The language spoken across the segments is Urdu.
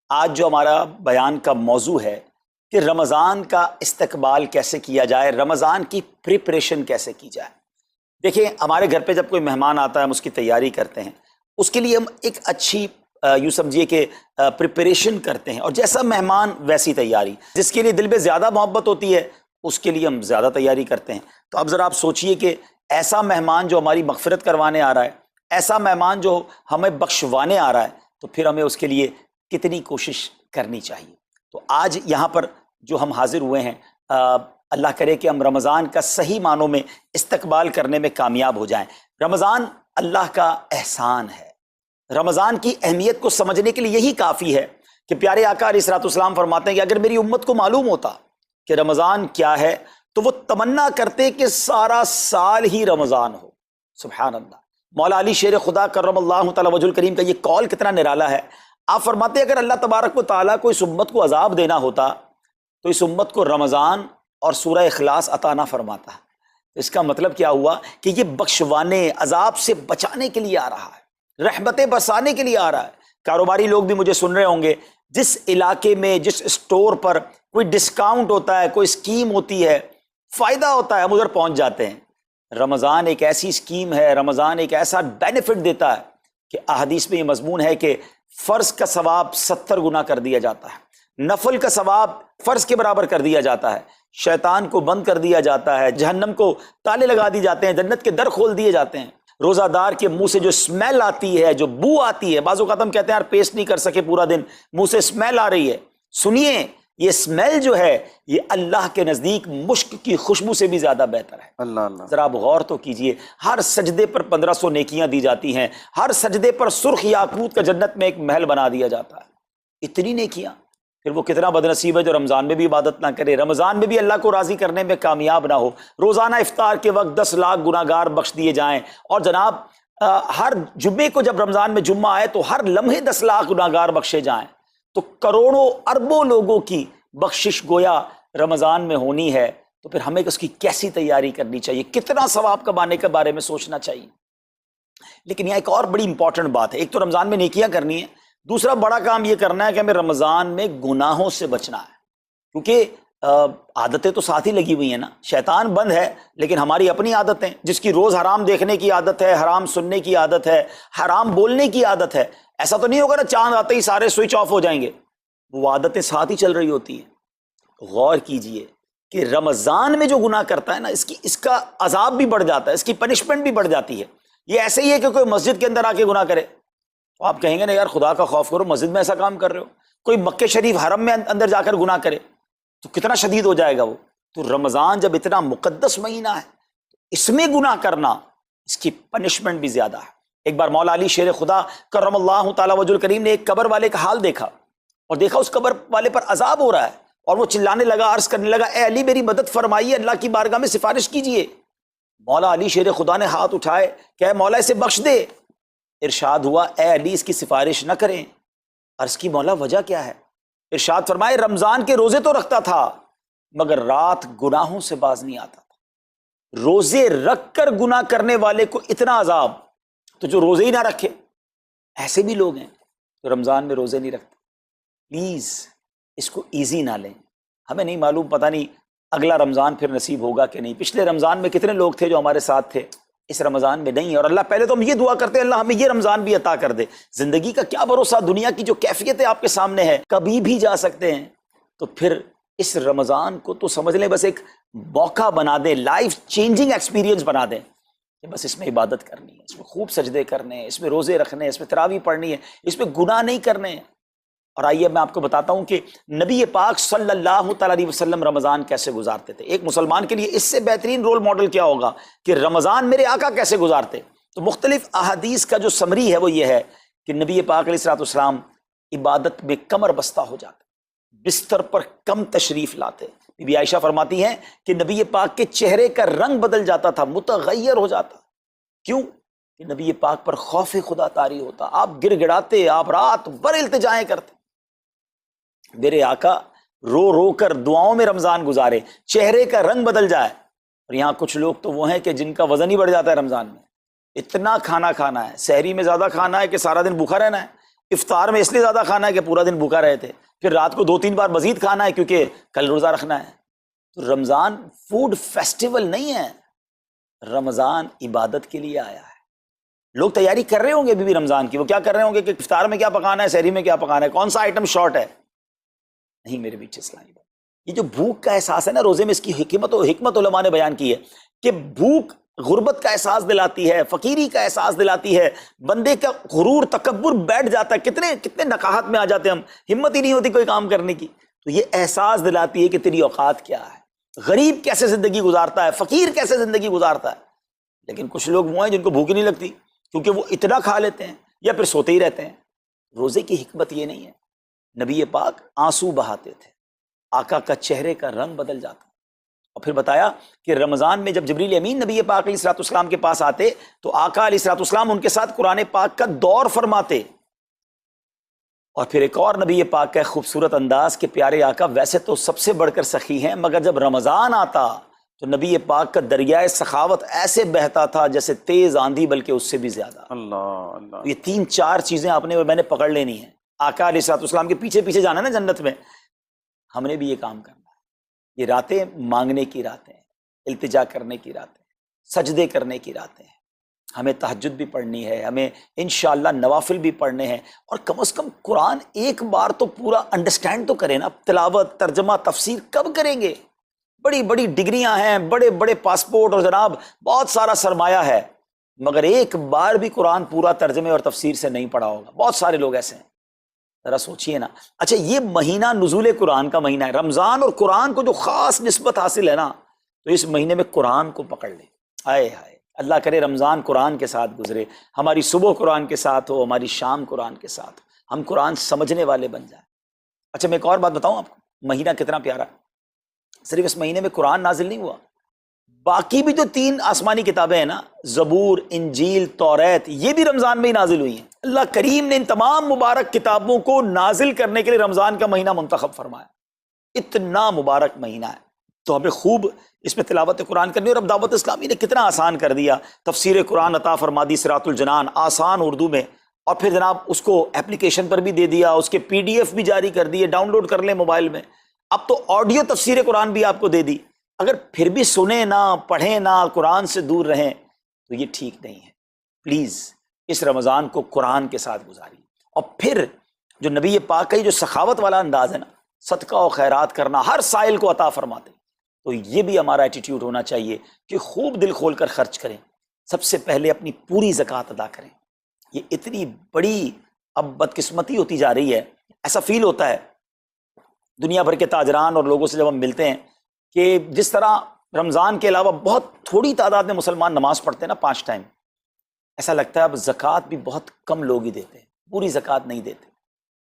آج جو ہمارا بیان کا موضوع ہے کہ رمضان کا استقبال کیسے کیا جائے، رمضان کی پریپریشن کیسے کی جائے۔ دیکھیں، ہمارے گھر پہ جب کوئی مہمان آتا ہے ہم اس کی تیاری کرتے ہیں، اس کے لیے ہم ایک اچھی یوں سمجھیے کہ پریپریشن کرتے ہیں، اور جیسا مہمان ویسی تیاری۔ جس کے لیے دل میں زیادہ محبت ہوتی ہے اس کے لیے ہم زیادہ تیاری کرتے ہیں۔ تو اب ذرا آپ سوچئے کہ ایسا مہمان جو ہماری مغفرت کروانے آ رہا ہے، ایسا مہمان جو ہمیں بخشوانے آ رہا ہے، تو پھر ہمیں اس کے لیے کتنی کوشش کرنی چاہیے۔ تو آج یہاں پر جو ہم حاضر ہوئے ہیں، اللہ کرے کہ ہم رمضان کا صحیح معنوں میں استقبال کرنے میں کامیاب ہو جائیں۔ رمضان اللہ کا احسان ہے۔ رمضان کی اہمیت کو سمجھنے کے لیے یہی کافی ہے کہ پیارے آقا علیہ الصلوۃ والسلام فرماتے ہیں کہ اگر میری امت کو معلوم ہوتا کہ رمضان کیا ہے تو وہ تمنا کرتے کہ سارا سال ہی رمضان ہو۔ سبحان اللہ۔ مولا علی شیر خدا کرم اللہ تعالی وجہ الکریم کا یہ قول کتنا نرالا ہے۔ آپ فرماتے ہیں اگر اللہ تبارک و تعالیٰ کو اس امت کو عذاب دینا ہوتا تو اس امت کو رمضان اور سورہ اخلاص عطا نہ فرماتا۔ اس کا مطلب کیا ہوا کہ یہ بخشوانے، عذاب سے بچانے کے لیے آ رہا ہے، رحمتیں برسانے کے لیے آ رہا ہے۔ کاروباری لوگ بھی مجھے سن رہے ہوں گے، جس علاقے میں جس اسٹور پر کوئی ڈسکاؤنٹ ہوتا ہے، کوئی اسکیم ہوتی ہے، فائدہ ہوتا ہے، ہم ادھر پہنچ جاتے ہیں۔ رمضان ایک ایسی اسکیم ہے، رمضان ایک ایسا بینیفٹ دیتا ہے کہ احادیث میں یہ مضمون ہے کہ فرض کا ثواب 70 گنا کر دیا جاتا ہے، نفل کا ثواب فرض کے برابر کر دیا جاتا ہے، شیطان کو بند کر دیا جاتا ہے، جہنم کو تالے لگا دی جاتے ہیں، جنت کے در کھول دیے جاتے ہیں۔ روزہ دار کے منہ سے جو اسمیل آتی ہے، جو بو آتی ہے، بعض اوقات ہم کہتے ہیں یار پیسٹ نہیں کر سکے پورا دن، منہ سے اسمیل آ رہی ہے۔ سنیے، یہ اسمیل جو ہے یہ اللہ کے نزدیک مشک کی خوشبو سے بھی زیادہ بہتر ہے۔ اللہ اللہ۔ ذرا آپ غور تو کیجئے، ہر سجدے پر 1500 نیکیاں دی جاتی ہیں، ہر سجدے پر سرخ یاقوت کا جنت میں ایک محل بنا دیا جاتا ہے۔ اتنی نیکیاں، پھر وہ کتنا بد نصیب ہے جو رمضان میں بھی عبادت نہ کرے، رمضان میں بھی اللہ کو راضی کرنے میں کامیاب نہ ہو۔ روزانہ افطار کے وقت 10 لاکھ گناہگار بخش دیے جائیں، اور جناب ہر جمعے کو جب رمضان میں جمعہ آئے تو ہر لمحے 10 لاکھ گناہگار بخشے جائیں، تو کروڑوں اربوں لوگوں کی بخشش گویا رمضان میں ہونی ہے۔ تو پھر ہمیں اس کی کیسی تیاری کرنی چاہیے، کتنا ثواب کمانے کے بارے میں سوچنا چاہیے۔ لیکن یہاں ایک اور بڑی امپورٹنٹ بات ہے، ایک تو رمضان میں نیکیاں کرنی ہے، دوسرا بڑا کام یہ کرنا ہے کہ ہمیں رمضان میں گناہوں سے بچنا ہے، کیونکہ عادتیں تو ساتھ ہی لگی ہوئی ہیں نا۔ شیطان بند ہے لیکن ہماری اپنی عادتیں، جس کی روز حرام دیکھنے کی عادت ہے، حرام سننے کی عادت ہے، حرام بولنے کی عادت ہے، ایسا تو نہیں ہوگا نا چاند آتے ہی سارے سوئچ آف ہو جائیں گے، وہ عادتیں ساتھ ہی چل رہی ہوتی ہیں۔ غور کیجئے کہ رمضان میں جو گناہ کرتا ہے نا، اس کا عذاب بھی بڑھ جاتا ہے، اس کی پنشمنٹ بھی بڑھ جاتی ہے۔ یہ ایسے ہی ہے کہ کوئی مسجد کے اندر آ کے گناہ کرے تو آپ کہیں گے نا یار خدا کا خوف کرو، مسجد میں ایسا کام کر رہے ہو۔ کوئی مکہ شریف حرم میں اندر جا کر گناہ کرے تو کتنا شدید ہو جائے گا وہ۔ تو رمضان جب اتنا مقدس مہینہ ہے، اس میں گناہ کرنا، اس کی پنشمنٹ بھی زیادہ ہے۔ ایک بار مولا علی شیر خدا کرم اللہ تعالی وجہ الکریم نے ایک قبر والے کا حال دیکھا، اور دیکھا اس قبر والے پر عذاب ہو رہا ہے، اور وہ چلانے لگا، عرض کرنے لگا اے علی میری مدد فرمائیے، اللہ کی بارگاہ میں سفارش کیجئے۔ مولا علی شیر خدا نے ہاتھ اٹھائے کہ اے مولا اسے بخش دے۔ ارشاد ہوا اے علی اس کی سفارش نہ کریں۔ عرض کی مولا وجہ کیا ہے؟ ارشاد فرمائے رمضان کے روزے تو رکھتا تھا مگر رات گناہوں سے باز نہیں آتا تھا۔ روزے رکھ کر گناہ کرنے والے کو اتنا عذاب، تو جو روزے ہی نہ رکھے، ایسے بھی لوگ ہیں جو رمضان میں روزے نہیں رکھتے۔ پلیز اس کو ایزی نہ لیں۔ ہمیں نہیں معلوم، پتہ نہیں اگلا رمضان پھر نصیب ہوگا کہ نہیں۔ پچھلے رمضان میں کتنے لوگ تھے جو ہمارے ساتھ تھے، اس رمضان میں نہیں ہے۔ اور اللہ پہلے تو ہم یہ دعا کرتے ہیں اللہ ہمیں یہ رمضان بھی عطا کر دے۔ زندگی کا کیا بھروسہ، دنیا کی جو کیفیت ہے آپ کے سامنے ہے، کبھی بھی جا سکتے ہیں۔ تو پھر اس رمضان کو تو سمجھ لیں بس ایک موقع بنا دیں، لائف چینجنگ ایکسپیرینس بنا دیں کہ بس اس میں عبادت کرنی ہے، اس میں خوب سجدے کرنے ہیں، اس میں روزے رکھنے ہیں، اس میں تراویح پڑھنی ہے، اس میں گناہ نہیں کرنے ہیں۔ اور آئیے میں آپ کو بتاتا ہوں کہ نبی پاک صلی اللہ تعالی علیہ وسلم رمضان کیسے گزارتے تھے۔ ایک مسلمان کے لیے اس سے بہترین رول ماڈل کیا ہوگا کہ رمضان میرے آقا کیسے گزارتے۔ تو مختلف احادیث کا جو سمری ہے وہ یہ ہے کہ نبی پاک علیہ السلام عبادت میں کمر بستہ ہو جاتے، بستر پر کم تشریف لاتے۔ بی بی عائشہ فرماتی ہیں کہ نبی پاک کے چہرے کا رنگ بدل جاتا تھا، متغیر ہو جاتا۔ کیوں؟ کہ نبی پاک پر خوف خدا طاری ہوتا، آپ گر گڑاتے، آپ رات بھر التجائیں کرتے۔ میرے آقا رو رو کر دعاؤں میں رمضان گزارے، چہرے کا رنگ بدل جائے۔ اور یہاں کچھ لوگ تو وہ ہیں کہ جن کا وزن ہی بڑھ جاتا ہے رمضان میں، اتنا کھانا کھانا ہے، سحری میں زیادہ کھانا ہے کہ سارا دن بھوکا رہنا ہے، افطار میں اس لیے زیادہ کھانا ہے کہ پورا دن بھوکا رہے تھے، پھر رات کو 2-3 بار مزید کھانا ہے کیونکہ کل روزہ رکھنا ہے۔ تو رمضان فوڈ فیسٹیول نہیں ہے، رمضان عبادت کے لیے آیا ہے۔ لوگ تیاری کر رہے ہوں گے ابھی بھی رمضان کی، وہ کیا کر رہے ہوں گے کہ افطار میں کیا پکانا ہے، سحری میں کیا پکانا ہے، کون سا آئٹم شارٹ ہے۔ نہیں میرے بیچ اسلامی بات، یہ جو بھوک کا احساس ہے نا روزے میں، اس کی حکمت علماء نے بیان کی ہے کہ بھوک غربت کا احساس دلاتی ہے، فقیری کا احساس دلاتی ہے، بندے کا غرور تکبر بیٹھ جاتا ہے، کتنے نقاہت میں آ جاتے ہیں ہم، ہمت ہی نہیں ہوتی کوئی کام کرنے کی۔ تو یہ احساس دلاتی ہے کہ تیری اوقات کیا ہے، غریب کیسے زندگی گزارتا ہے، فقیر کیسے زندگی گزارتا ہے۔ لیکن کچھ لوگ وہ ہیں جن کو بھوک ہی نہیں لگتی کیونکہ وہ اتنا کھا لیتے ہیں یا پھر سوتے ہی رہتے ہیں۔ روزے کی حکمت یہ نہیں ہے، نبی پاک آنسو بہاتے تھے، آقا کا چہرے کا رنگ بدل جاتا، اور پھر بتایا کہ رمضان میں جب جبریل امین نبی پاک علیہ الصلوۃ والسلام کے پاس آتے تو آقا علیہ الصلوۃ والسلام ان کے ساتھ قرآن پاک کا دور فرماتے۔ اور پھر ایک اور نبی پاک کا خوبصورت انداز کہ پیارے آقا ویسے تو سب سے بڑھ کر سخی ہیں، مگر جب رمضان آتا تو نبی پاک کا دریائے سخاوت ایسے بہتا تھا جیسے تیز آندھی، بلکہ اس سے بھی زیادہ۔ اللہ اللہ، یہ 3-4 چیزیں آپ نے اور میں نے پکڑ لینی ہیں۔ آقا علیہ الصلوۃ والسلام کے پیچھے پیچھے جانا نا جنت میں، ہم نے بھی یہ کام کرنا ہے۔ یہ راتیں مانگنے کی راتیں ہیں، التجا کرنے کی راتیں، سجدے کرنے کی راتیں ہیں، ہمیں تہجد بھی پڑھنی ہے، ہمیں انشاءاللہ نوافل بھی پڑھنے ہیں، اور کم از کم قرآن ایک بار تو پورا انڈرسٹینڈ تو کریں نا۔ تلاوت، ترجمہ، تفسیر کب کریں گے؟ بڑی بڑی ڈگریاں ہیں، بڑے بڑے پاسپورٹ اور جناب بہت سارا سرمایہ ہے، مگر ایک بار بھی قرآن پورا ترجمے اور تفسیر سے نہیں پڑھا ہوگا۔ بہت سارے لوگ ایسے ہیں، ذرا سوچئے نا۔ اچھا یہ مہینہ نزول قرآن کا مہینہ ہے، رمضان اور قرآن کو جو خاص نسبت حاصل ہے نا، تو اس مہینے میں قرآن کو پکڑ لیں۔ آئے ہائے، اللہ کرے رمضان قرآن کے ساتھ گزرے، ہماری صبح قرآن کے ساتھ ہو، ہماری شام قرآن کے ساتھ ہو، ہم قرآن سمجھنے والے بن جائیں۔ اچھا میں ایک اور بات بتاؤں آپ کو، مہینہ کتنا پیارا ہے۔ صرف اس مہینے میں قرآن نازل نہیں ہوا، باقی بھی جو 3 آسمانی کتابیں ہیں نا، زبور، انجیل، توریت، یہ بھی رمضان میں ہی نازل ہوئی ہیں۔ اللہ کریم نے ان تمام مبارک کتابوں کو نازل کرنے کے لیے رمضان کا مہینہ منتخب فرمایا۔ اتنا مبارک مہینہ ہے تو ہمیں خوب اس میں تلاوت قرآن کرنی۔ اور اب دعوت اسلامی نے کتنا آسان کر دیا، تفسیر قرآن عطا فرما دی صراط الجنان آسان اردو میں، اور پھر جناب اس کو اپلیکیشن پر بھی دے دیا، اس کے PDF بھی جاری کر دیے، ڈاؤن لوڈ کر لیں موبائل میں۔ اب تو آڈیو تفسیر قرآن بھی آپ کو دے دی۔ اگر پھر بھی سنیں نہ، پڑھیں نہ، قرآن سے دور رہیں تو یہ ٹھیک نہیں ہے۔ پلیز اس رمضان کو قرآن کے ساتھ گزاریے۔ اور پھر جو نبی پاک کا یہ جو سخاوت والا انداز ہے نا، صدقہ و خیرات کرنا، ہر سائل کو عطا فرماتے، تو یہ بھی ہمارا ایٹیٹیوڈ ہونا چاہیے کہ خوب دل کھول کر خرچ کریں۔ سب سے پہلے اپنی پوری زکوٰۃ ادا کریں۔ یہ اتنی بڑی اب بدقسمتی ہوتی جا رہی ہے، ایسا فیل ہوتا ہے دنیا بھر کے تاجران اور لوگوں سے جب ہم ملتے ہیں کہ جس طرح رمضان کے علاوہ بہت تھوڑی تعداد میں مسلمان نماز پڑھتے ہیں نا 5 ٹائم، ایسا لگتا ہے اب زکوٰۃ بھی بہت کم لوگ ہی دیتے ہیں، پوری زکوٰۃ نہیں دیتے،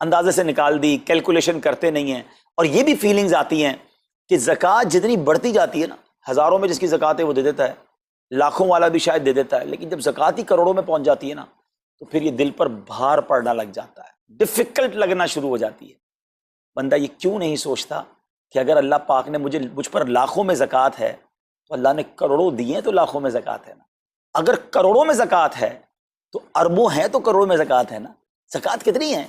اندازے سے نکال دی، کیلکولیشن کرتے نہیں ہیں۔ اور یہ بھی فیلنگز آتی ہیں کہ زکوٰۃ جتنی بڑھتی جاتی ہے نا، ہزاروں میں جس کی زکوٰۃ ہے وہ دے دیتا ہے، لاکھوں والا بھی شاید دے دیتا ہے، لیکن جب زکوٰۃ ہی کروڑوں میں پہنچ جاتی ہے نا، تو پھر یہ دل پر بھار پڑنا لگ جاتا ہے، ڈیفیکلٹ لگنا شروع ہو جاتی ہے۔ بندہ یہ کیوں نہیں سوچتا کہ اگر اللہ پاک نے مجھ پر لاکھوں میں زکوٰۃ ہے تو اللہ نے کروڑوں دیے تو لاکھوں میں زکوٰۃ ہے نا، اگر کروڑوں میں زکوٰۃ ہے تو اربوں ہیں تو کروڑوں میں زکوٰۃ ہے نا۔ زکوٰۃ کتنی ہے؟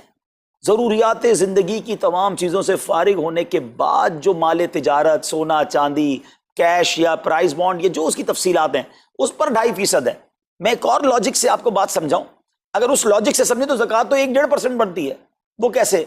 ضروریات زندگی کی تمام چیزوں سے فارغ ہونے کے بعد جو مال تجارت، سونا چاندی، کیش یا پرائز بانڈ، یہ جو اس کی تفصیلات ہیں، اس پر 2.5% ہے۔ میں ایک اور لاجک سے آپ کو بات سمجھاؤں، اگر اس لاجک سے سمجھیں تو زکوٰۃ تو 1-1.5% بنتی ہے۔ وہ کیسے؟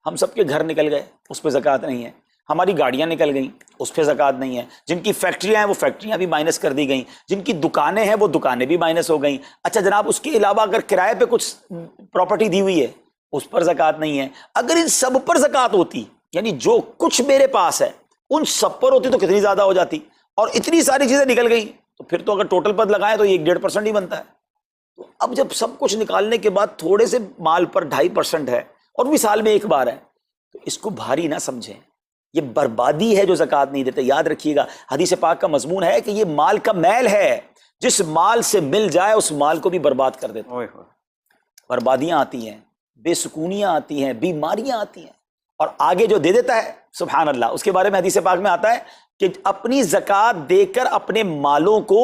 ہم سب کے گھر نکل گئے، اس پہ زکوٰۃ نہیں ہے، ہماری گاڑیاں نکل گئیں، اس پہ زکوٰۃ نہیں ہے، جن کی فیکٹریاں ہیں وہ فیکٹریاں بھی مائنس کر دی گئیں، جن کی دکانیں ہیں وہ دکانیں بھی مائنس ہو گئیں۔ اچھا جناب اس کے علاوہ اگر کرائے پہ کچھ پراپرٹی دی ہوئی ہے اس پر زکوٰۃ نہیں ہے۔ اگر ان سب پر زکوٰۃ ہوتی، یعنی جو کچھ میرے پاس ہے ان سب پر ہوتی تو کتنی زیادہ ہو جاتی، اور اتنی ساری چیزیں نکل گئیں تو پھر تو اگر ٹوٹل پد لگائیں تو یہ 1.5% ہی بنتا ہے۔ تو اب جب سب کچھ نکالنے کے بعد تھوڑے سے مال پر 2.5% ہے اور بھی سال میں ایک بار ہے، تو اس کو بھاری نہ سمجھیں، یہ بربادی ہے جو زکوٰۃ نہیں دیتے۔ یاد رکھیے گا حدیث پاک کا مضمون ہے کہ یہ مال کا میل ہے، جس مال سے مل جائے اس مال کو بھی برباد کر دیتا ہے۔ بربادیاں آتی ہیں، بے سکونیاں آتی ہیں، بیماریاں آتی ہیں، اور آگے جو دے دیتا ہے سبحان اللہ، اس کے بارے میں حدیث پاک میں آتا ہے کہ اپنی زکوٰۃ دے کر اپنے مالوں کو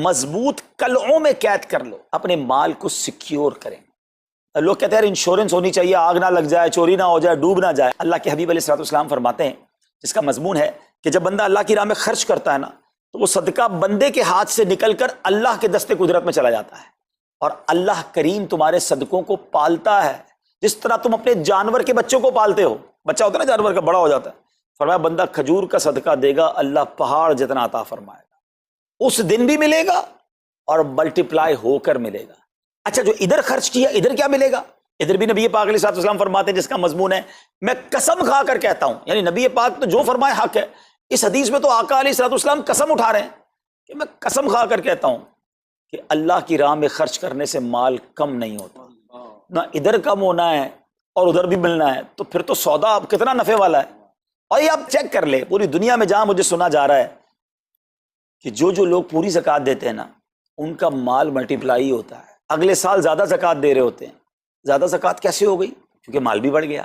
مضبوط قلعوں میں قید کر لو، اپنے مال کو سیکیور کریں۔ لوگ کہتے ہیں انشورنس ہونی چاہیے، آگ نہ لگ جائے، چوری نہ ہو جائے، ڈوب نہ جائے۔ اللہ کے حبیب علیہ الصلوۃ والسلام فرماتے ہیں، جس کا مضمون ہے کہ جب بندہ اللہ کی راہ میں خرچ کرتا ہے نا، تو وہ صدقہ بندے کے ہاتھ سے نکل کر اللہ کے دست قدرت میں چلا جاتا ہے، اور اللہ کریم تمہارے صدقوں کو پالتا ہے، جس طرح تم اپنے جانور کے بچوں کو پالتے ہو۔ بچہ ہوتا ہے نا جانور کا، بڑا ہو جاتا ہے، فرمایا بندہ کھجور کا صدقہ دے گا، اللہ پہاڑ جتنا عطا فرمائے گا، اس دن بھی ملے گا اور ملٹیپلائی ہو کر ملے گا۔ اچھا، جو ادھر خرچ کیا ادھر کیا ملے گا؟ ادھر بھی نبی پاک علیہ الصلوۃ والسلام فرماتے ہیں، جس کا مضمون ہے میں قسم کھا کر کہتا ہوں، یعنی نبی پاک تو جو فرمائے حق ہے۔ اس حدیث میں تو آقا علیہ الصلوۃ والسلام قسم اٹھا رہے ہیں کہ میں قسم کھا کر کہتا ہوں کہ اللہ کی راہ میں خرچ کرنے سے مال کم نہیں ہوتا، نہ ادھر کم ہونا ہے اور ادھر بھی ملنا ہے، تو پھر تو سودا کتنا نفع والا ہے۔ اور یہ آپ چیک کر لیں، پوری دنیا میں جہاں مجھے سنا جا رہا ہے کہ جو لوگ پوری زکوٰۃ دیتے ہیں نا، ان کا مال ملٹیپلائی ہوتا ہے، اگلے سال زیادہ زکوٰۃ دے رہے ہوتے ہیں۔ زیادہ زکوٰۃ کیسے ہو گئی؟ کیونکہ مال بھی بڑھ گیا،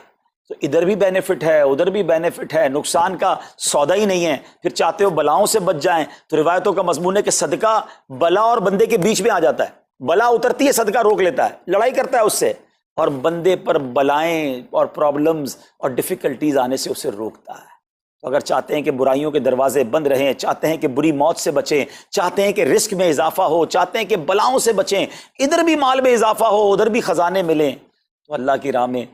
تو ادھر بھی بینیفٹ ہے، ادھر بھی بینیفٹ ہے، نقصان کا سودا ہی نہیں ہے۔ پھر چاہتے ہو بلاؤں سے بچ جائیں، تو روایتوں کا مضمون ہے کہ صدقہ بلا اور بندے کے بیچ میں آ جاتا ہے، بلا اترتی ہے، صدقہ روک لیتا ہے، لڑائی کرتا ہے اس سے، اور بندے پر بلائیں اور پرابلمز اور ڈیفیکلٹیز آنے سے اسے روکتا ہے۔ تو اگر چاہتے ہیں کہ برائیوں کے دروازے بند رہیں، چاہتے ہیں کہ بری موت سے بچیں، چاہتے ہیں کہ رزق میں اضافہ ہو، چاہتے ہیں کہ بلاؤں سے بچیں، ادھر بھی مال میں اضافہ ہو، ادھر بھی خزانے ملیں، تو اللہ کی راہ میں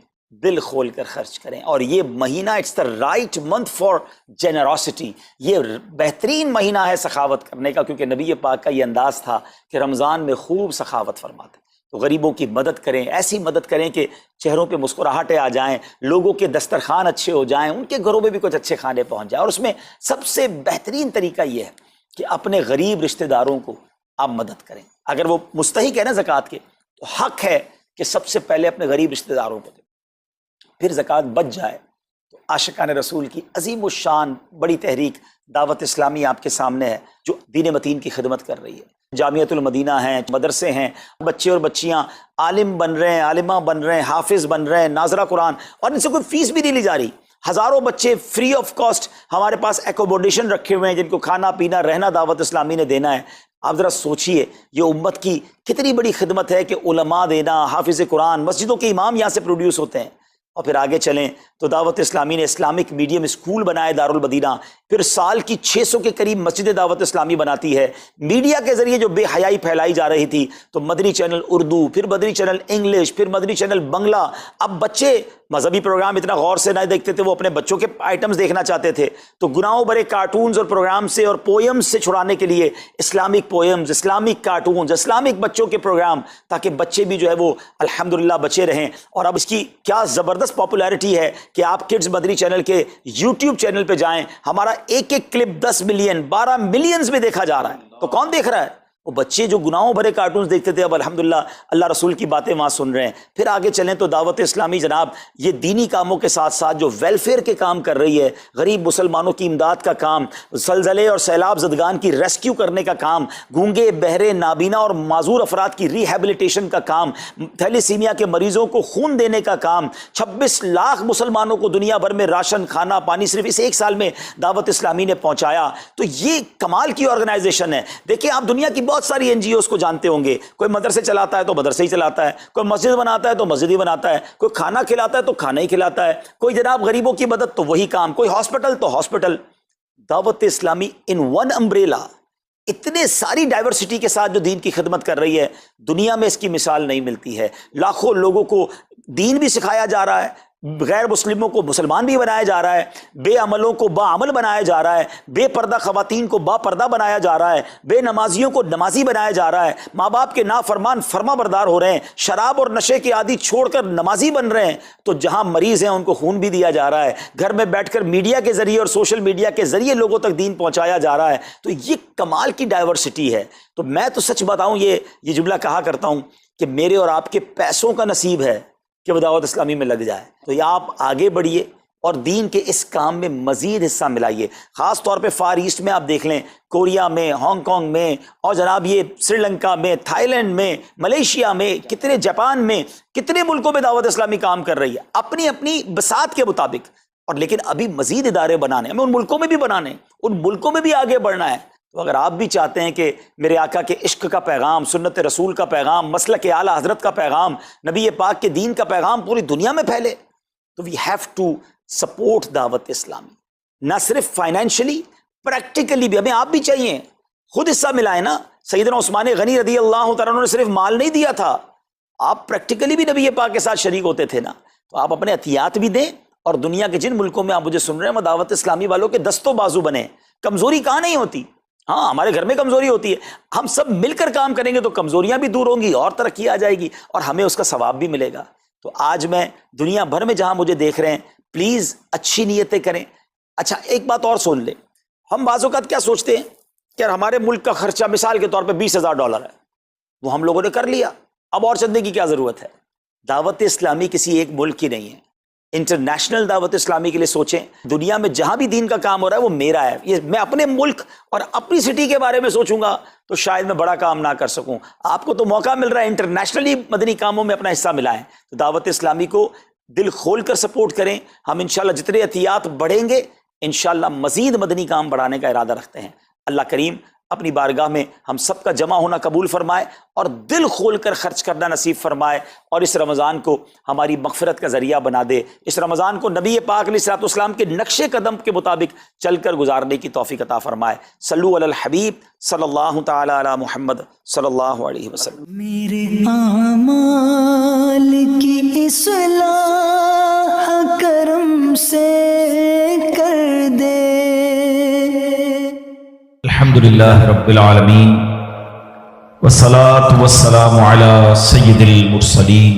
دل کھول کر خرچ کریں۔ اور یہ مہینہ it's the right month for generosity, یہ بہترین مہینہ ہے سخاوت کرنے کا، کیونکہ نبی پاک کا یہ انداز تھا کہ رمضان میں خوب سخاوت فرماتے۔ تو غریبوں کی مدد کریں، ایسی مدد کریں کہ چہروں پہ مسکراہٹیں آ جائیں، لوگوں کے دسترخوان اچھے ہو جائیں، ان کے گھروں میں بھی کچھ اچھے کھانے پہنچ جائیں۔ اور اس میں سب سے بہترین طریقہ یہ ہے کہ اپنے غریب رشتہ داروں کو آپ مدد کریں۔ اگر وہ مستحق ہے نا زکوٰۃ کے، تو حق ہے کہ سب سے پہلے اپنے غریب رشتہ داروں کو دیں، پھر زکوٰۃ بچ جائے تو عاشقان رسول کی عظیم الشان بڑی تحریک دعوت اسلامی آپ کے سامنے ہے، جو دین متین کی خدمت کر رہی ہے۔ جامعۃ المدینہ ہیں، مدرسے ہیں، بچے اور بچیاں عالم بن رہے ہیں، عالمہ بن رہے ہیں، حافظ بن رہے ہیں، ناظرہ قرآن، اور ان سے کوئی فیس بھی نہیں لی جا رہی۔ ہزاروں بچے فری آف کاسٹ ہمارے پاس ایکوموڈیشن رکھے ہوئے ہیں، جن کو کھانا پینا رہنا دعوت اسلامی نے دینا ہے۔ آپ ذرا سوچئے یہ امت کی کتنی بڑی خدمت ہے کہ علماء دینا، حافظ قرآن، مسجدوں کے امام یہاں سے پروڈیوس ہوتے ہیں۔ اور پھر آگے چلیں تو دعوت اسلامی نے اسلامک میڈیم اسکول بنائے دارالمدینہ، پھر سال کی 600 کے قریب مسجد دعوت اسلامی بناتی ہے۔ میڈیا کے ذریعے جو بے حیائی پھیلائی جا رہی تھی، تو مدنی چینل اردو، پھر مدنی چینل انگلش، پھر مدنی چینل بنگلہ۔ اب بچے مذہبی پروگرام اتنا غور سے نہیں دیکھتے تھے، وہ اپنے بچوں کے آئٹمز دیکھنا چاہتے تھے، تو گناہوں بھرے کارٹونز اور پروگرام سے اور پوئمز سے چھڑانے کے لیے Islamic poems, Islamic cartoons, Islamic بچوں کے پروگرام، تاکہ بچے بھی جو ہے وہ الحمدللہ بچے رہیں۔ اور اب اس کی کیا زبردست پاپولیرٹی ہے کہ آپ کڈز مدنی چینل کے یوٹیوب چینل پہ جائیں، ہمارا ایک ایک کلپ 10 ملین 12 ملینز میں دیکھا جا رہا ہے۔ تو کون دیکھ رہا ہے؟ وہ بچے جو گناہوں بھرے کارٹونز دیکھتے تھے، اب الحمدللہ اللہ رسول کی باتیں وہاں سن رہے ہیں۔ پھر آگے چلیں تو دعوت اسلامی جناب یہ دینی کاموں کے ساتھ ساتھ جو ویلفیئر کے کام کر رہی ہے، غریب مسلمانوں کی امداد کا کام، زلزلے اور سیلاب زدگان کی ریسکیو کرنے کا کام، گونگے بہرے نابینا اور معذور افراد کی ریہیبلیٹیشن کا کام، تھیلیسیمیا کے مریضوں کو خون دینے کا کام، 26 لاکھ مسلمانوں کو دنیا بھر میں راشن، کھانا، پانی صرف اس ایک سال میں دعوت اسلامی نے پہنچایا۔ تو یہ کمال کی آرگنائزیشن ہے۔ دیکھیں آپ دنیا کی بہت ساری این جی اوز کو جانتے ہوں گے، کوئی مدرسے چلاتا ہے تو مدرسے ہی چلاتا ہے، کوئی مسجد بناتا ہے تو مسجد ہی بناتا ہے، کوئی کھانا کھلاتا ہے تو کھانا ہی کھلاتا ہے، کوئی جناب غریبوں کی مدد تو وہی کام، کوئی ہاسپٹل تو ہاسپٹل۔ دعوت اسلامی ان ون امبریلا اتنے ساری ڈائیورسٹی کے ساتھ جو دین کی خدمت کر رہی ہے، دنیا میں اس کی مثال نہیں ملتی ہے۔ لاکھوں لوگوں کو دین بھی سکھایا جا رہا ہے، غیر مسلموں کو مسلمان بھی بنایا جا رہا ہے، بے عملوں کو باعمل بنایا جا رہا ہے، بے پردہ خواتین کو با پردہ بنایا جا رہا ہے، بے نمازیوں کو نمازی بنایا جا رہا ہے، ماں باپ کے نافرمان فرما بردار ہو رہے ہیں، شراب اور نشے کے عادی چھوڑ کر نمازی بن رہے ہیں۔ تو جہاں مریض ہیں ان کو خون بھی دیا جا رہا ہے، گھر میں بیٹھ کر میڈیا کے ذریعے اور سوشل میڈیا کے ذریعے لوگوں تک دین پہنچایا جا رہا ہے۔ تو یہ کمال کی ڈائیورسٹی ہے۔ تو میں تو سچ بتاؤں، یہ جملہ کہا کرتا ہوں کہ میرے اور آپ کے پیسوں کا نصیب ہے کہ وہ دعوت اسلامی میں لگ جائے۔ تو یہ آپ آگے بڑھیے اور دین کے اس کام میں مزید حصہ ملائیے۔ خاص طور پہ فار ایسٹ میں آپ دیکھ لیں، کوریا میں، ہانگ کانگ میں، اور جناب یہ سری لنکا میں، تھائی لینڈ میں، ملیشیا میں، کتنے جاپان میں، کتنے ملکوں میں دعوت اسلامی کام کر رہی ہے اپنی اپنی بساط کے مطابق۔ اور لیکن ابھی مزید ادارے بنانے ہمیں، ان ملکوں میں بھی بنانے، ان ملکوں میں بھی آگے بڑھنا ہے۔ تو اگر آپ بھی چاہتے ہیں کہ میرے آقا کے عشق کا پیغام، سنت رسول کا پیغام، مسلک اعلیٰ حضرت کا پیغام، نبی پاک کے دین کا پیغام پوری دنیا میں پھیلے، تو وی ہیو ٹو سپورٹ دعوت اسلامی، نہ صرف فائنینشلی، پریکٹیکلی بھی. ہمیں آپ بھی چاہیے، خود حصہ ملائیں نا. سیدنا عثمان غنی رضی اللہ تعالیٰ عنہ نے صرف مال نہیں دیا تھا، آپ پریکٹیکلی بھی نبی پاک کے ساتھ شریک ہوتے تھے نا. تو آپ اپنے عطیات بھی دیں، اور دنیا کے جن ملکوں میں آپ مجھے سن رہے ہیں وہ دعوت اسلامی والوں کے دست و بازو بنے. کمزوری کہاں نہیں ہوتی، ہاں ہمارے گھر میں کمزوری ہوتی ہے، ہم سب مل کر کام کریں گے تو کمزوریاں بھی دور ہوں گی اور ترقی آ جائے گی اور ہمیں اس کا ثواب بھی ملے گا. تو آج میں دنیا بھر میں جہاں مجھے دیکھ رہے ہیں، پلیز اچھی نیتیں کریں. اچھا ایک بات اور سن لیں، ہم بعض اوقات کیا سوچتے ہیں کہ ہمارے ملک کا خرچہ مثال کے طور پہ $20,000 ہے، وہ ہم لوگوں نے کر لیا، اب اور چندے کی کیا ضرورت ہے. دعوت اسلامی کسی ایک ملک کی نہیں ہے، انٹرنیشنل دعوت اسلامی کے لیے سوچیں. دنیا میں جہاں بھی دین کا کام ہو رہا ہے وہ میرا ہے. یہ میں اپنے ملک اور اپنی سٹی کے بارے میں سوچوں گا تو شاید میں بڑا کام نہ کر سکوں. آپ کو تو موقع مل رہا ہے انٹرنیشنلی مدنی کاموں میں اپنا حصہ ملائیں. تو دعوت اسلامی کو دل کھول کر سپورٹ کریں. ہم انشاءاللہ جتنے عطیات بڑھیں گے انشاءاللہ مزید مدنی کام بڑھانے کا ارادہ رکھتے ہیں. اللہ کریم اپنی بارگاہ میں ہم سب کا جمع ہونا قبول فرمائے اور دل کھول کر خرچ کرنا نصیب فرمائے، اور اس رمضان کو ہماری مغفرت کا ذریعہ بنا دے. اس رمضان کو نبی پاک علیہ الصلوۃ والسلام کے نقش قدم کے مطابق چل کر گزارنے کی توفیق عطا فرمائے. صلو علی الحبیب صلی اللہ تعالی علی محمد صلی اللہ علیہ وسلم. میرے اعمال کی اصلاح کرم سے کر دے. الحمدللہ رب العالمین والصلاة والسلام على سید المرسلین،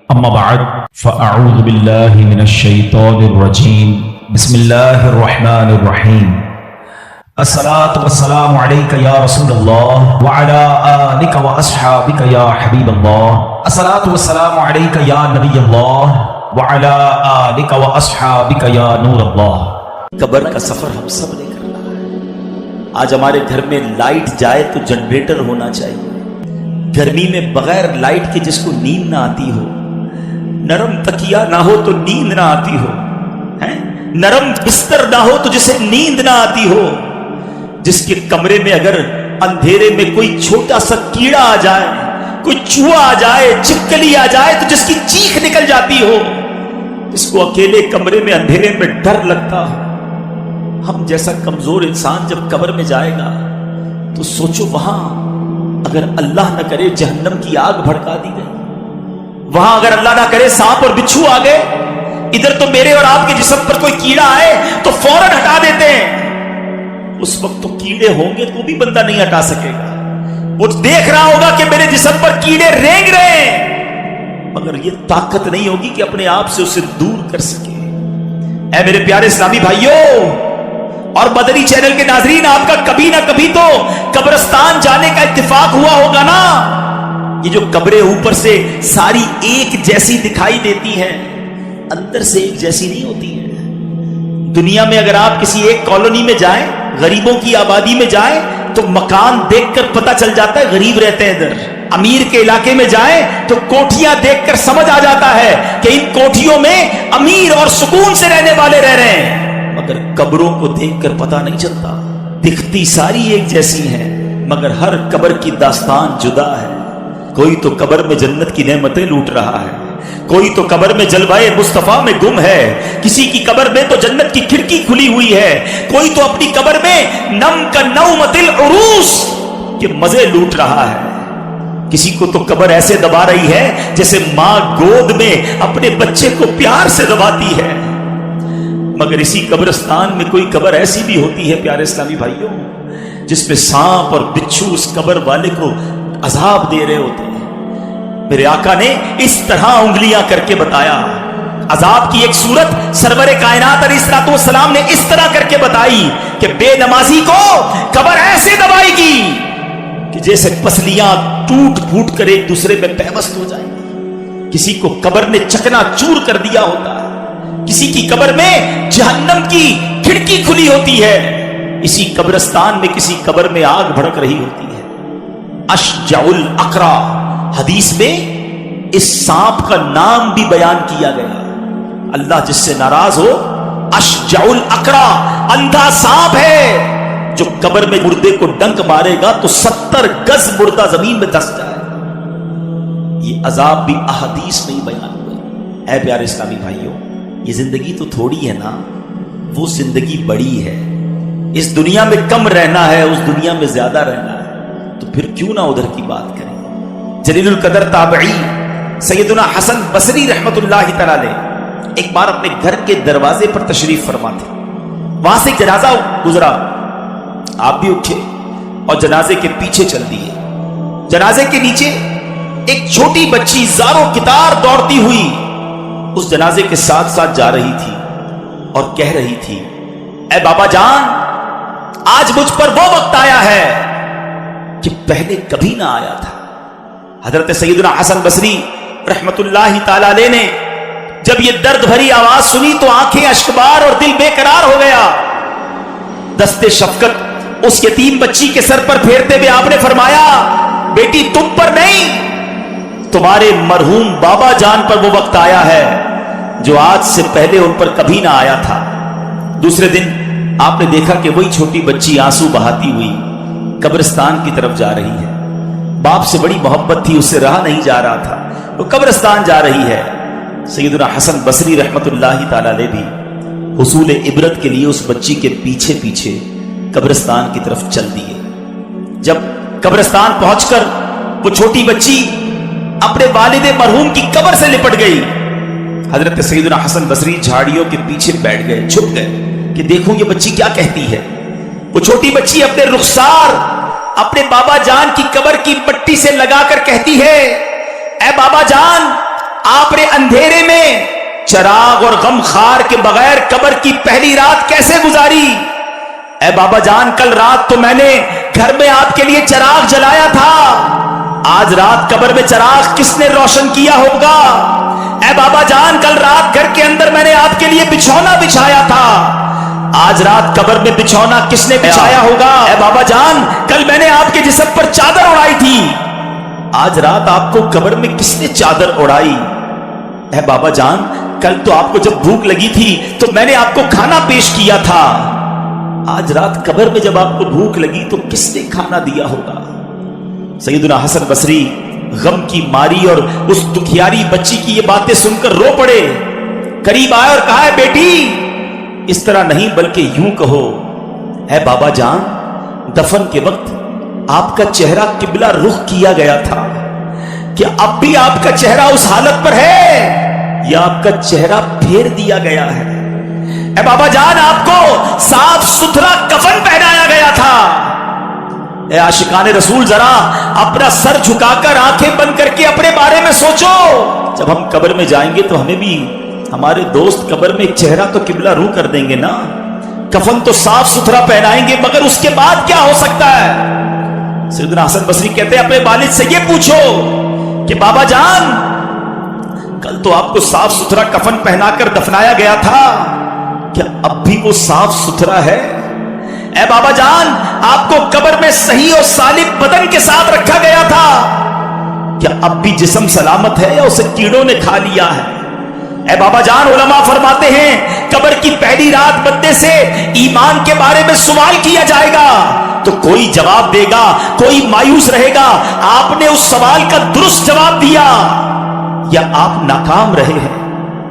اما بعد فاعوذ باللہ من الشیطان الرجیم، بسم اللہ الرحمن الرحیم. الصلاة والسلام علیک یا رسول اللہ وعلى آلک واصحابک یا حبیب اللہ. الصلاة والسلام علیک یا نبی اللہ وعلى آلک واصحابک یا نور اللہ. قبر کا سفر ہم سب نے کرنا ہے. آج ہمارے گھر میں لائٹ جائے تو جنریٹر ہونا چاہیے. گرمی میں بغیر لائٹ کے جس کو نیند نہ آتی ہو، نرم تکیہ نہ ہو تو نیند نہ آتی ہو، نرم بستر نہ ہو تو جسے نیند نہ آتی ہو، جس کے کمرے میں اگر اندھیرے میں کوئی چھوٹا سا کیڑا آ جائے، کوئی چوہا آ جائے، چھپکلی آ جائے تو جس کی چیخ نکل جاتی ہو، جس کو اکیلے کمرے میں اندھیرے میں ڈر لگتا ہو. ہم جیسا کمزور انسان جب قبر میں جائے گا تو سوچو وہاں اگر اللہ نہ کرے جہنم کی آگ بھڑکا دی گئی، وہاں اگر اللہ نہ کرے سانپ اور بچھو آ گئے، ادھر تو میرے اور آپ کے جسم پر کوئی کیڑا آئے تو فوراً ہٹا دیتے ہیں. اس وقت تو کیڑے ہوں گے تو بھی بندہ نہیں ہٹا سکے گا. وہ دیکھ رہا ہوگا کہ میرے جسم پر کیڑے رینگ رہے ہیں، مگر یہ طاقت نہیں ہوگی کہ اپنے آپ سے اسے دور کر سکے. اے میرے پیارے اسلامی بھائیوں اور مدنی چینل کے ناظرین، آپ کا کبھی نہ کبھی تو قبرستان جانے کا اتفاق ہوا ہوگا نا. یہ جو قبریں اوپر سے ساری ایک جیسی دکھائی دیتی ہیں، اندر سے ایک جیسی نہیں ہوتی ہیں. دنیا میں اگر آپ کسی ایک کالونی میں جائیں، غریبوں کی آبادی میں جائیں تو مکان دیکھ کر پتہ چل جاتا ہے غریب رہتے ہیں ادھر. امیر کے علاقے میں جائیں تو کوٹھیاں دیکھ کر سمجھ آ جاتا ہے کہ ان کوٹھیوں میں امیر اور سکون سے رہنے والے رہ رہے ہیں. مگر قبروں کو دیکھ کر پتہ نہیں چلتا، دکھتی ساری ایک جیسی ہیں مگر ہر قبر کی داستان جدا ہے. کوئی تو قبر میں جنت کی نعمتیں لوٹ رہا ہے، کوئی تو قبر میں جلوائے مصطفیٰ میں گم ہے، کسی کی قبر میں تو جنت کی کھڑکی کھلی ہوئی ہے، کوئی تو اپنی قبر میں نم کا نومت العروس کے مزے لوٹ رہا ہے. کسی کو تو قبر ایسے دبا رہی ہے جیسے ماں گود میں اپنے بچے کو پیار سے دباتی ہے. مگر اسی قبرستان میں کوئی قبر ایسی بھی ہوتی ہے پیارے اسلامی بھائیوں جس میں سانپ اور بچھو اس قبر والے کو عذاب دے رہے ہوتے ہیں. میرے آقا نے اس طرح انگلیاں کر کے بتایا. عذاب کی ایک صورت سرور کائنات علیہ الصلوۃ والسلام نے اس طرح کر کے بتائی کہ بے نمازی کو قبر ایسے دبائے گی کہ جیسے پسلیاں ٹوٹ پھوٹ کر ایک دوسرے میں پیوست ہو جائیں گی. کسی کو قبر نے چکنا چور کر دیا ہوتا ہے، کسی کی قبر میں جہنم کی کھڑکی کھلی ہوتی ہے، اسی قبرستان میں کسی قبر میں آگ بھڑک رہی ہوتی ہے. اشجع الاقرع، حدیث میں اس سانپ کا نام بھی بیان کیا گیا. اللہ جس سے ناراض ہو، اشجع الاقرع، اندھا سانپ ہے. جو قبر میں مردے کو ڈنک مارے گا تو 70 گز مردہ زمین میں دھس جائے. یہ عذاب بھی احادیث میں ہی بیان ہوئے. اے پیارے اسلامی بھائیوں، یہ زندگی تو تھوڑی ہے نا، وہ زندگی بڑی ہے. اس دنیا میں کم رہنا ہے، اس دنیا میں زیادہ رہنا ہے، تو پھر کیوں نہ ادھر کی بات کریں. جلیل القدر تابعی سیدنا حسن بصری رحمت اللہ تعالی علیہ ایک بار اپنے گھر کے دروازے پر تشریف فرما تھے. وہاں سے جنازہ گزرا، آپ بھی اٹھے اور جنازے کے پیچھے چل دیے. جنازے کے نیچے ایک چھوٹی بچی زاروں کتار دوڑتی ہوئی اس جنازے کے ساتھ ساتھ جا رہی تھی اور کہہ رہی تھی، اے بابا جان، آج مجھ پر وہ وقت آیا ہے کہ پہلے کبھی نہ آیا تھا. حضرت سیدنا حسن بصری رحمت اللہ تعالی علیہ نے جب یہ درد بھری آواز سنی تو آنکھیں اشکبار اور دل بے قرار ہو گیا. دستے شفقت اس یتیم بچی کے سر پر پھیرتے ہوئے آپ نے فرمایا، بیٹی تم پر نہیں، تمہارے مرحوم بابا جان پر وہ وقت آیا ہے جو آج سے پہلے ان پر کبھی نہ آیا تھا. دوسرے دن آپ نے دیکھا کہ وہی چھوٹی بچی آنسو بہاتی ہوئی قبرستان کی طرف جا رہی ہے. باپ سے بڑی محبت تھی، اس سے رہا نہیں جا رہا تھا، وہ قبرستان جا رہی ہے. سیدنا حسن بصری رحمت اللہ تعالی علیہ بھی حصول عبرت کے لیے اس بچی کے پیچھے پیچھے قبرستان کی طرف چل دیے. جب قبرستان پہنچ کر وہ چھوٹی بچی اپنے والد مرحوم کی قبر سے لپٹ گئی، حضرت سیدنا حسن بصری جھاڑیوں کے پیچھے بیٹھ گئے، چھپ گئے کہ دیکھوں یہ بچی کیا کہتی ہے. وہ چھوٹی بچی اپنے رخسار اپنے بابا جان کی قبر کی مٹی سے لگا کر کہتی ہے، اے بابا جان، آپ نے اندھیرے میں چراغ اور غم خار کے بغیر قبر کی پہلی رات کیسے گزاری؟ اے بابا جان، کل رات تو میں نے گھر میں آپ کے لیے چراغ جلایا تھا، آج رات قبر میں چراغ کس نے روشن کیا ہوگا؟ اے بابا جان، کل رات گھر کے اندر میں نے آپ کے لیے بچھونا بچھایا تھا، آج رات قبر میں بچھونا کس نے بچھایا ہوگا؟ اے بابا جان، کل میں نے آپ کے جسم پر چادر اڑائی تھی، آج رات آپ کو قبر میں کس نے چادر اڑائی؟ اے بابا جان، کل تو آپ کو جب بھوک لگی تھی تو میں نے آپ کو کھانا پیش کیا تھا، آج رات قبر میں جب آپ کو بھوک لگی تو کس نے کھانا دیا ہوگا؟ سیدنا حسن بصری غم کی ماری اور اس دکھیاری بچی کی یہ باتیں سن کر رو پڑے. قریب آئے اور کہا، بیٹی اس طرح نہیں بلکہ یوں کہو، اے بابا جان، دفن کے وقت آپ کا چہرہ قبلہ رخ کیا گیا تھا، کیا اب بھی آپ کا چہرہ اس حالت پر ہے یا آپ کا چہرہ پھیر دیا گیا ہے؟ اے بابا جان، آپ کو صاف ستھرا کفن پہنایا گیا تھا. اے عاشقان رسول، ذرا اپنا سر جھکا کر آنکھیں بند کر کے اپنے بارے میں سوچو. جب ہم قبر میں جائیں گے تو ہمیں بھی ہمارے دوست قبر میں ایک چہرہ تو قبلہ رو کر دیں گے نا، کفن تو صاف ستھرا پہنائیں گے، مگر اس کے بعد کیا ہو سکتا ہے؟ سیدنا حسن بصری کہتے ہیں، اپنے والد سے یہ پوچھو کہ بابا جان، کل تو آپ کو صاف ستھرا کفن پہنا کر دفنایا گیا تھا، کیا اب بھی وہ صاف ستھرا ہے؟ اے بابا جان، آپ کو قبر میں صحیح اور سالم بدن کے ساتھ رکھا گیا تھا، کیا اب بھی جسم سلامت ہے یا اسے کیڑوں نے کھا لیا ہے؟ اے بابا جان، علماء فرماتے ہیں قبر کی پہلی رات بندے سے ایمان کے بارے میں سوال کیا جائے گا تو کوئی جواب دے گا، کوئی مایوس رہے گا. آپ نے اس سوال کا درست جواب دیا یا آپ ناکام رہے ہیں؟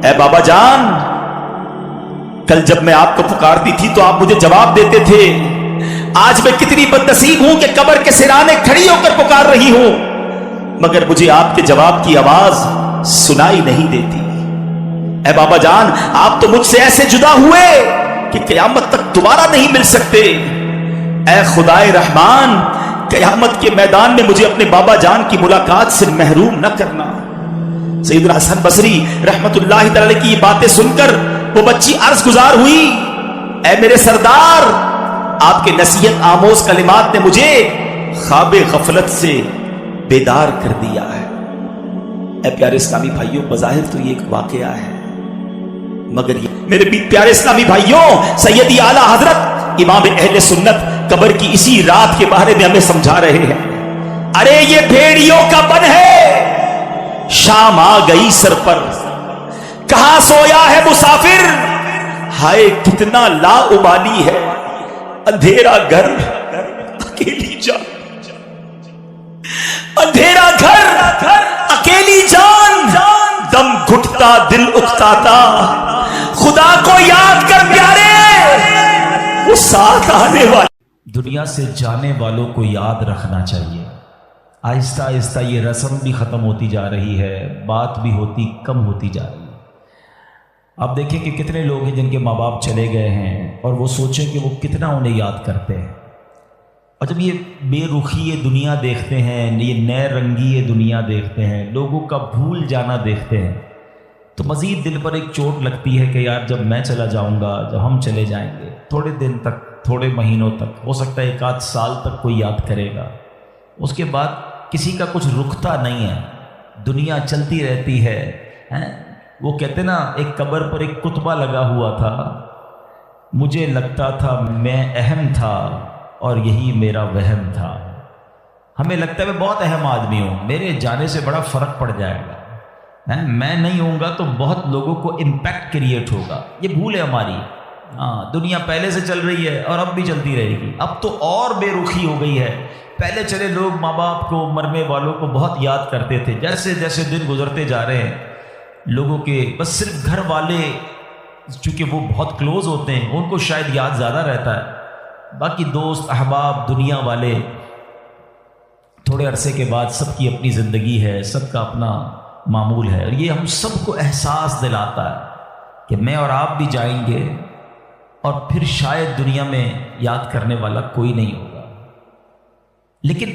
اے بابا جان، کل جب میں آپ کو پکارتی تھی تو آپ مجھے جواب دیتے تھے، آج میں کتنی بدنصیب ہوں کہ قبر کے سرانے کھڑی ہو کر پکار رہی ہوں، مگر مجھے آپ کے جواب کی آواز سنائی نہیں دیتی. اے بابا جان، آپ تو مجھ سے ایسے جدا ہوئے کہ قیامت تک دوبارہ نہیں مل سکتے. اے خدائے رحمان، قیامت کے میدان میں مجھے اپنے بابا جان کی ملاقات سے محروم نہ کرنا. سیدنا حسن بصری رحمت اللہ تعالی کی یہ باتیں سن کر وہ بچی عرض گزار ہوئی، اے میرے سردار، آپ کے نصیحت آموز کلمات نے مجھے خواب غفلت سے بیدار کر دیا ہے. اے پیارے اسلامی بھائیوں، بظاہر تو یہ ایک واقعہ ہے، مگر یہ میرے پیارے اسلامی بھائیوں، سیدی اعلیٰ حضرت امام اہل سنت قبر کی اسی رات کے بارے میں ہمیں سمجھا رہے ہیں. ارے یہ بھیڑیوں کا بن ہے، شام آ گئی سر پر، کہاں سویا ہے مسافر، ہائے کتنا لا ابالی ہے، اندھیرا گھر اکیلی جان، اندھیرا گھر اکیلی جان، دم گھٹتا دل اکتاتا، خدا کو یاد کر پیارے، وہ ساتھ آنے والے۔ دنیا سے جانے والوں کو یاد رکھنا چاہیے۔ آہستہ آہستہ یہ رسم بھی ختم ہوتی جا رہی ہے، بات بھی ہوتی کم ہوتی جا رہی ہے۔ آپ دیکھیں کہ کتنے لوگ ہیں جن کے ماں باپ چلے گئے ہیں اور وہ سوچیں کہ وہ کتنا انہیں یاد کرتے ہیں، اور جب یہ بے رخی یہ دنیا دیکھتے ہیں، یہ نئے رنگی یہ دنیا دیکھتے ہیں، لوگوں کا بھول جانا دیکھتے ہیں، تو مزید دل پر ایک چوٹ لگتی ہے کہ یار جب میں چلا جاؤں گا، جب ہم چلے جائیں گے، تھوڑے دن تک، تھوڑے مہینوں تک، ہو سکتا ہے ایک آدھ سال تک کوئی یاد کرے گا، اس کے بعد کسی کا کچھ رکتا نہیں ہے، دنیا چلتی رہتی ہے۔ وہ کہتے نا ایک قبر پر ایک کتبہ لگا ہوا تھا، مجھے لگتا تھا میں اہم تھا اور یہی میرا وہم تھا۔ ہمیں لگتا ہے میں بہت اہم آدمی ہوں، میرے جانے سے بڑا فرق پڑ جائے گا، میں نہیں ہوں گا تو بہت لوگوں کو امپیکٹ کریٹ ہوگا، یہ بھول ہے ہماری۔ دنیا پہلے سے چل رہی ہے اور اب بھی چلتی رہے گی، اب تو اور بے رخی ہو گئی ہے۔ پہلے چلے لوگ ماں باپ کو، مرنے والوں کو بہت یاد کرتے تھے، جیسے جیسے دن گزرتے جا رہے ہیں لوگوں کے بس صرف گھر والے، چونکہ وہ بہت کلوز ہوتے ہیں، ان کو شاید یاد زیادہ رہتا ہے، باقی دوست احباب دنیا والے تھوڑے عرصے کے بعد سب کی اپنی زندگی ہے، سب کا اپنا معمول ہے، اور یہ ہم سب کو احساس دلاتا ہے کہ میں اور آپ بھی جائیں گے اور پھر شاید دنیا میں یاد کرنے والا کوئی نہیں ہوگا۔ لیکن